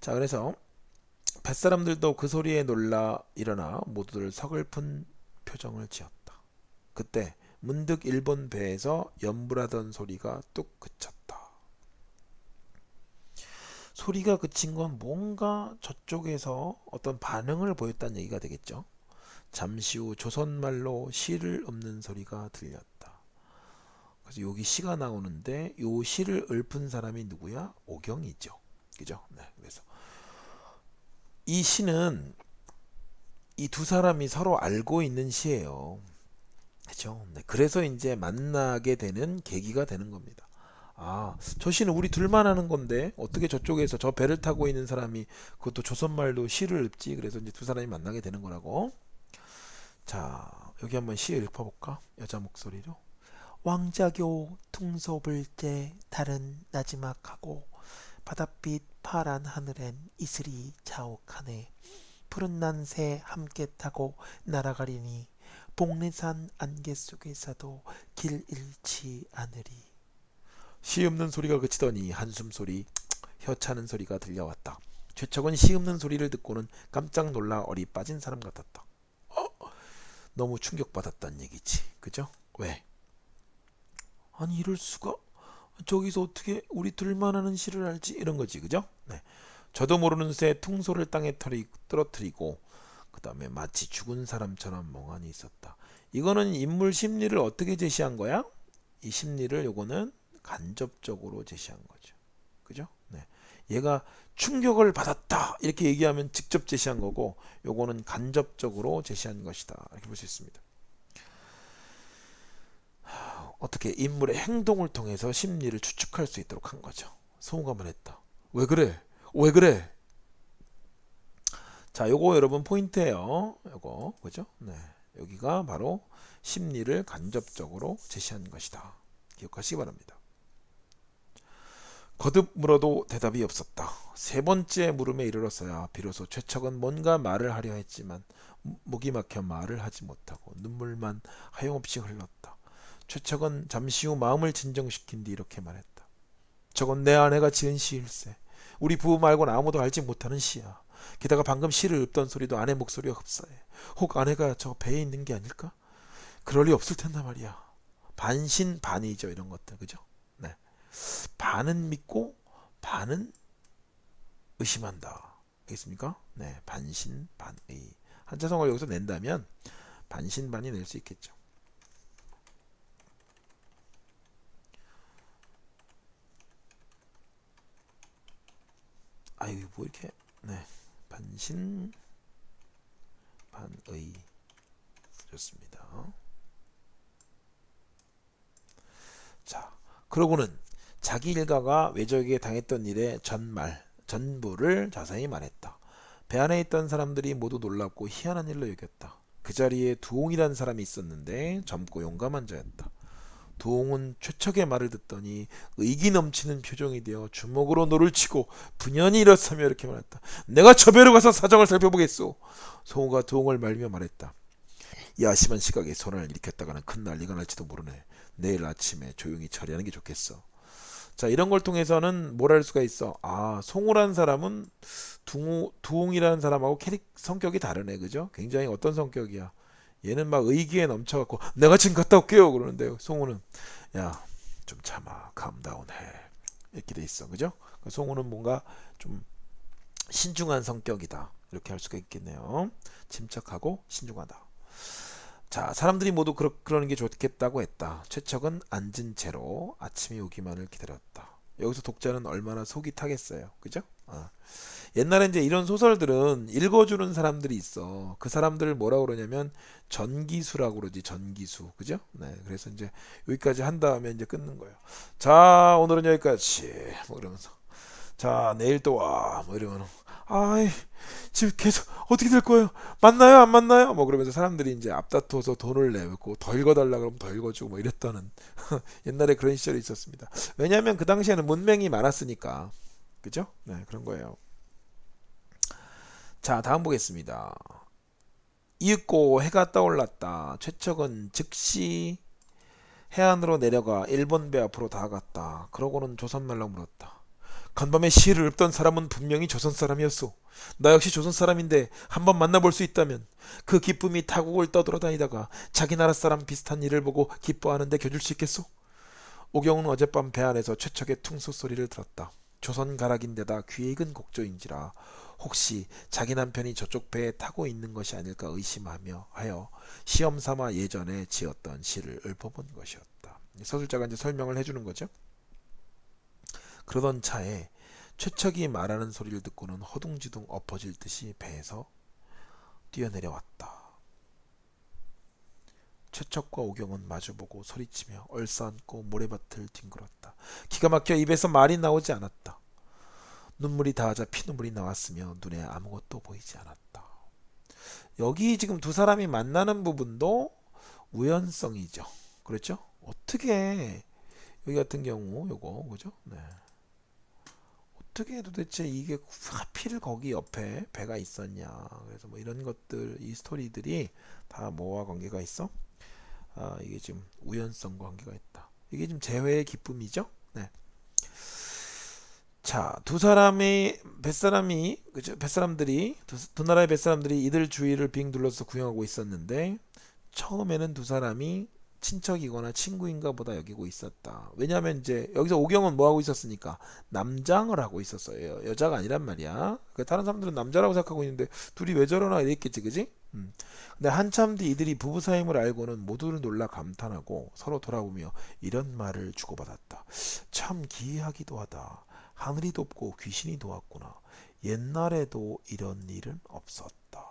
자, 그래서 뱃사람들도 그 소리에 놀라 일어나 모두들 서글픈 표정을 지었다. 그때 문득 일본 배에서 연불하던 소리가 뚝 그쳤다. 소리가 그친 건 뭔가 저쪽에서 어떤 반응을 보였다는 얘기가 되겠죠. 잠시 후 조선말로 시를 읊는 소리가 들렸다. 그래서 여기 시가 나오는데 요 시를 읊은 사람이 누구야? 오경이죠. 그죠? 네. 그래서 이 시는 이 두 사람이 서로 알고 있는 시예요. 그죠? 네. 그래서 이제 만나게 되는 계기가 되는 겁니다. 아, 저 시는 우리 둘만 하는 건데 어떻게 저쪽에서 저 배를 타고 있는 사람이 그것도 조선말로 시를 읊지? 그래서 이제 두 사람이 만나게 되는 거라고. 자, 여기 한번 시 읊어볼까? 여자 목소리로. 왕자교 퉁소불 때 달은 나지막하고 바닷빛 파란 하늘엔 이슬이 자욱하네. 푸른 난새 함께 타고 날아가리니 복례산 안개 속에서도 길 잃지 않으리. 시 읊는 소리가 그치더니 한숨 소리, 혀 차는 소리가 들려왔다. 최척은 시 읊는 소리를 듣고는 깜짝 놀라 얼이 빠진 사람 같았다. 너무 충격받았단 얘기지. 그죠? 왜? 아니 이럴 수가? 저기서 어떻게 우리 둘만 하는 시를 알지? 이런 거지. 그죠? 네. 저도 모르는 새 퉁소를 땅에 떨어뜨리고 그 다음에 마치 죽은 사람처럼 멍하니 있었다. 이거는 인물 심리를 어떻게 제시한 거야? 이 심리를 요거는 간접적으로 제시한 거죠. 그죠? 네. 얘가 충격을 받았다 이렇게 얘기하면 직접 제시한 거고 요거는 간접적으로 제시한 것이다 이렇게 볼 수 있습니다. 어떻게 인물의 행동을 통해서 심리를 추측할 수 있도록 한 거죠. 성우가 말했다. 왜 그래? 왜 그래? 자, 요거 여러분 포인트예요. 요거 그죠? 네, 여기가 바로 심리를 간접적으로 제시한 것이다. 기억하시기 바랍니다. 거듭 물어도 대답이 없었다. 세 번째 물음에 이르렀어야 비로소 최척은 뭔가 말을 하려 했지만 목이 막혀 말을 하지 못하고 눈물만 하염없이 흘렀다. 최척은 잠시 후 마음을 진정시킨 뒤 이렇게 말했다. 저건 내 아내가 지은 시일세. 우리 부부 말고는 아무도 알지 못하는 시야. 게다가 방금 시를 읊던 소리도 아내 목소리와 흡사해. 혹 아내가 저 배에 있는 게 아닐까? 그럴 리 없을 텐데 말이야. 반신반의죠 이런 것들. 그죠? 네. 반은 믿고 반은 의심한다. 알겠습니까? 네. 반신반의. 한자성어를 여기서 낸다면 반신반의 낼 수 있겠죠. 아유 뭐 이렇게 네. 반신반의 좋습니다. 자, 그러고는 자기 일가가 외적에게 당했던 일의 전부를 자세히 말했다. 배 안에 있던 사람들이 모두 놀랍고 희한한 일로 여겼다. 그 자리에 두옹이라는 사람이 있었는데 젊고 용감한 자였다. 두옹은 최척의 말을 듣더니 의기 넘치는 표정이 되어 주먹으로 노를 치고 분연히 일어서며 이렇게 말했다. 내가 저 배로 가서 사정을 살펴보겠소. 성우가 두옹을 말리며 말했다. 야심한 시각에 손을 일으켰다가는 큰 난리가 날지도 모르네. 내일 아침에 조용히 처리하는 게 좋겠어. 자, 이런 걸 통해서는 뭘 할 수가 있어? 아, 송우라는 사람은 두옹이라는 사람하고 성격이 다르네. 그죠? 굉장히 어떤 성격이야? 얘는 막 의기에 넘쳐갖고 내가 지금 갔다 올게요 그러는데 송우는 야, 좀 참아, 감다운해 이렇게 돼 있어. 그죠? 송우는 뭔가 좀 신중한 성격이다. 이렇게 할 수가 있겠네요. 침착하고 신중하다. 자, 사람들이 모두 그러는 게 좋겠다고 했다. 최척은 앉은 채로 아침이 오기만을 기다렸다. 여기서 독자는 얼마나 속이 타겠어요. 그죠? 옛날에 이제 이런 소설들은 읽어주는 사람들이 있어. 그 사람들을 뭐라고 그러냐면 전기수라고 그러지. 전기수. 그죠? 네. 그래서 이제 여기까지 한 다음에 이제 끊는 거예요. 자, 오늘은 여기까지. 뭐 이러면서. 자, 내일 또 와. 뭐 이러면 아이, 지금 계속 어떻게 될 거예요? 만나요? 안 만나요? 뭐 그러면서 사람들이 이제 앞다퉈서 돈을 내고 더 읽어달라 그러면 더 읽어주고 뭐 이랬다는 옛날에 그런 시절이 있었습니다. 왜냐하면 그 당시에는 문맹이 많았으니까. 그죠? 네, 그런 거예요. 자, 다음 보겠습니다. 이윽고 해가 떠올랐다. 최척은 즉시 해안으로 내려가 일본 배 앞으로 다가갔다. 그러고는 조선말로 물었다. 간밤에 시를 읊던 사람은 분명히 조선 사람이었소. 나 역시 조선 사람인데 한번 만나볼 수 있다면 그 기쁨이 타국을 떠돌아다니다가 자기 나라 사람 비슷한 일을 보고 기뻐하는데 겨줄 수 있겠소? 오경은 어젯밤 배 안에서 최척의 퉁소 소리를 들었다. 조선 가락인데다 귀에 익은 곡조인지라 혹시 자기 남편이 저쪽 배에 타고 있는 것이 아닐까 의심하며 하여 시험 삼아 예전에 지었던 시를 읊어본 것이었다. 서술자가 이제 설명을 해주는 거죠. 그러던 차에 최척이 말하는 소리를 듣고는 허둥지둥 엎어질 듯이 배에서 뛰어내려왔다. 최척과 오경은 마주보고 소리치며 얼싸안고 모래밭을 뒹굴었다. 기가 막혀 입에서 말이 나오지 않았다. 눈물이 닿아자 피눈물이 나왔으며 눈에 아무것도 보이지 않았다. 여기 지금 두 사람이 만나는 부분도 우연성이죠. 그렇죠? 어떻게 여기 같은 경우 요거 그죠? 네. 어떻게 도대체 이게 하필 거기 옆에 배가 있었냐. 그래서 뭐 이런 것들 이 스토리들이 다 뭐와 관계가 있어? 이게 지금 우연성과 관계가 있다. 이게 지금 재회의 기쁨이죠. 네. 자, 두 사람의 뱃사람이 그죠? 뱃사람들이 두 나라의 뱃사람들이 이들 주위를 빙 둘러서 구경하고 있었는데 처음에는 두 사람이 친척이거나 친구인가 보다 여기고 있었다. 왜냐하면 이제 여기서 오경은 뭐 하고 있었으니까 남장을 하고 있었어요. 여자가 아니란 말이야. 다른 사람들은 남자라고 생각하고 있는데 둘이 왜 저러나 이랬겠지, 그지? 근데 한참 뒤 이들이 부부 사임을 알고는 모두를 놀라 감탄하고 서로 돌아보며 이런 말을 주고받았다. 참 기이하기도 하다. 하늘이 돕고 귀신이 도왔구나. 옛날에도 이런 일은 없었다.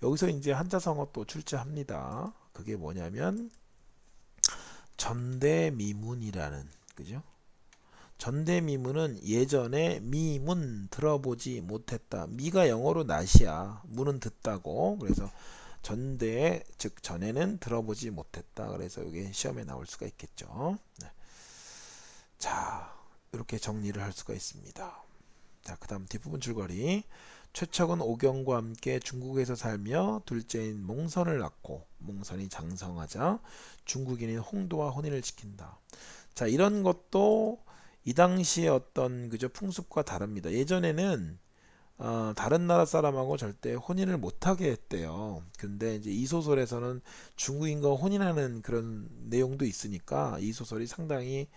여기서 이제 한자성어 또 출제합니다. 그게 뭐냐면 전대미문이라는 그죠? 전대미문은 예전에 미문 들어보지 못했다. 미가 영어로 낫이야. 문은 듣다고. 그래서 전대 즉 전에는 들어보지 못했다. 그래서 이게 시험에 나올 수가 있겠죠. 네. 자, 이렇게 정리를 할 수가 있습니다. 자, 그 다음 뒷부분 줄거리. 최척은 오경과 함께 중국에서 살며 둘째인 몽선을 낳고 몽선이 장성하자 중국인인 홍도와 혼인을 시킨다. 자, 이런 것도 이 당시의 어떤 그저 풍습과 다릅니다. 예전에는 다른 나라 사람하고 절대 혼인을 못하게 했대요. 근데 이제 이 소설에서는 중국인과 혼인하는 그런 내용도 있으니까 이 소설이 상당히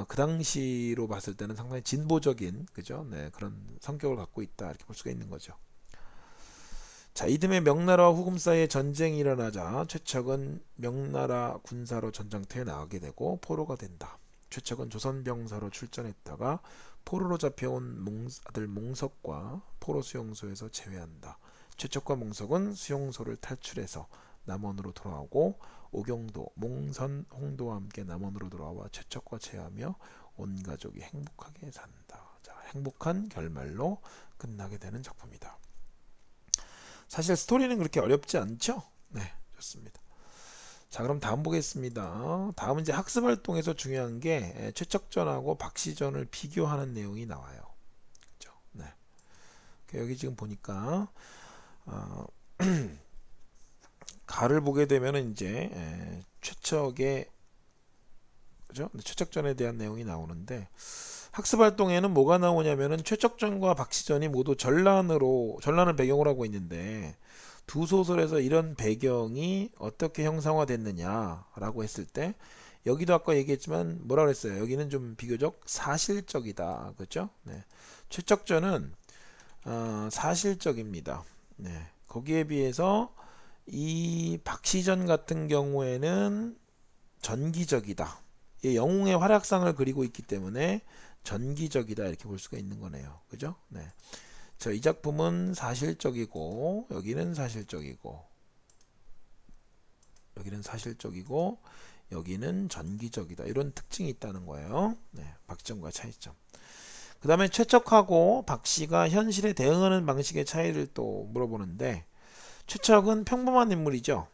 그 당시로 봤을 때는 상당히 진보적인 그죠? 네, 그런 성격을 갖고 있다 이렇게 볼 수가 있는 거죠. 자, 이듬해 명나라와 후금 사이에 전쟁이 일어나자 최척은 명나라 군사로 전장터에 나가게 되고 포로가 된다. 최척은 조선 병사로 출전했다가 포로로 잡혀온 아들 몽석과 포로 수용소에서 제외한다. 최척과 몽석은 수용소를 탈출해서 남원으로 돌아오고 오경도, 몽선, 홍도와 함께 남원으로 돌아와 최척과 재하며 온 가족이 행복하게 산다. 자, 행복한 결말로 끝나게 되는 작품이다. 사실 스토리는 그렇게 어렵지 않죠? 네, 좋습니다. 자, 그럼 다음 보겠습니다. 다음은 이제 학습 활동에서 중요한 게 최척전하고 박시전을 비교하는 내용이 나와요. 그렇죠? 네. 여기 지금 보니까 가를 보게 되면은 이제 최척의 그죠? 최척전에 대한 내용이 나오는데 학습 활동에는 뭐가 나오냐면은 최척전과 박시전이 모두 전란을 배경으로 하고 있는데 두 소설에서 이런 배경이 어떻게 형상화됐느냐라고 했을 때 여기도 아까 얘기했지만 뭐라 그랬어요? 여기는 좀 비교적 사실적이다, 그렇죠? 네. 최척전은 사실적입니다. 네. 거기에 비해서 이 박시전 같은 경우에는 전기적이다. 영웅의 활약상을 그리고 있기 때문에 전기적이다 이렇게 볼 수가 있는 거네요. 그죠? 네. 자, 이 작품은 사실적이고 여기는 사실적이고 여기는 사실적이고 여기는 전기적이다. 이런 특징이 있다는 거예요. 네, 박시전과 차이점. 그 다음에 최척하고 박씨가 현실에 대응하는 방식의 차이를 또 물어보는데 최척은 평범한 인물이죠.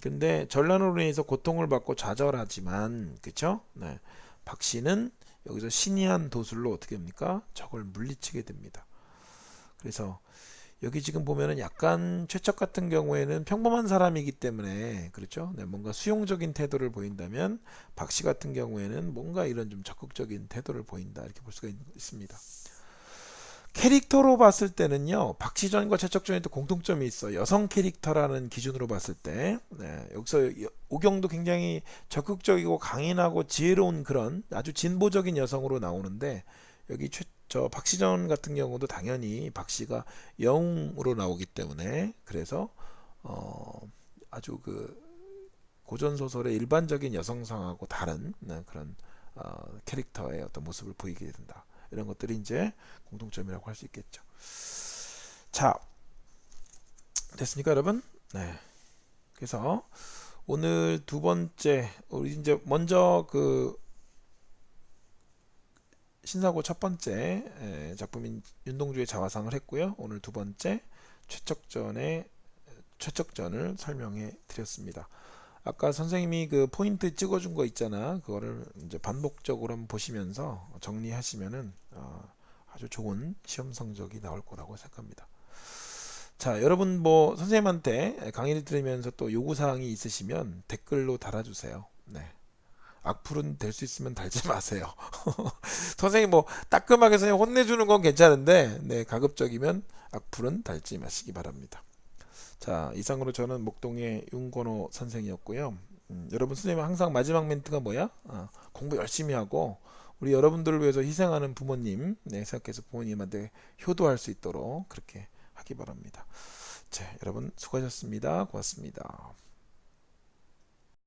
근데 전란으로 인해서 고통을 받고 좌절하지만 그쵸? 네. 박씨는 여기서 신이한 도술로 어떻게 합니까? 적을 물리치게 됩니다. 그래서 여기 지금 보면은 약간 최척 같은 경우에는 평범한 사람이기 때문에 그렇죠. 네, 뭔가 수용적인 태도를 보인다면 박씨 같은 경우에는 뭔가 이런 좀 적극적인 태도를 보인다 이렇게 볼 수가 있습니다. 캐릭터로 봤을 때는요, 박시전과 최척전에도 공통점이 있어. 여성 캐릭터라는 기준으로 봤을 때, 네, 여기서 오경도 굉장히 적극적이고 강인하고 지혜로운 그런 아주 진보적인 여성으로 나오는데, 여기 저 박시전 같은 경우도 당연히 박씨가 영웅으로 나오기 때문에, 그래서 아주 그 고전 소설의 일반적인 여성상하고 다른 네, 그런 캐릭터의 어떤 모습을 보이게 된다. 이런 것들이 이제 공통점이라고 할 수 있겠죠. 자, 됐습니까, 여러분? 네. 그래서 오늘 두 번째, 우리 이제 먼저 그 신사고 첫 번째 작품인 윤동주의 자화상을 했고요. 오늘 두 번째 최척전을 설명해 드렸습니다. 아까 선생님이 그 포인트 찍어준 거 있잖아. 그거를 이제 반복적으로 한번 보시면서 정리하시면은 아주 좋은 시험 성적이 나올 거라고 생각합니다. 자, 여러분 뭐 선생님한테 강의를 들으면서 또 요구사항이 있으시면 댓글로 달아주세요. 네. 악플은 될 수 있으면 달지 마세요. 선생님 뭐 따끔하게 선생님 혼내주는 건 괜찮은데 네, 가급적이면 악플은 달지 마시기 바랍니다. 자, 이상으로 저는 목동의 윤건호 선생이었고요. 여러분 선생님 항상 마지막 멘트가 뭐야? 공부 열심히 하고 우리 여러분들을 위해서 희생하는 부모님 네, 생각해서 부모님한테 효도할 수 있도록 그렇게 하기 바랍니다. 자, 여러분 수고하셨습니다. 고맙습니다.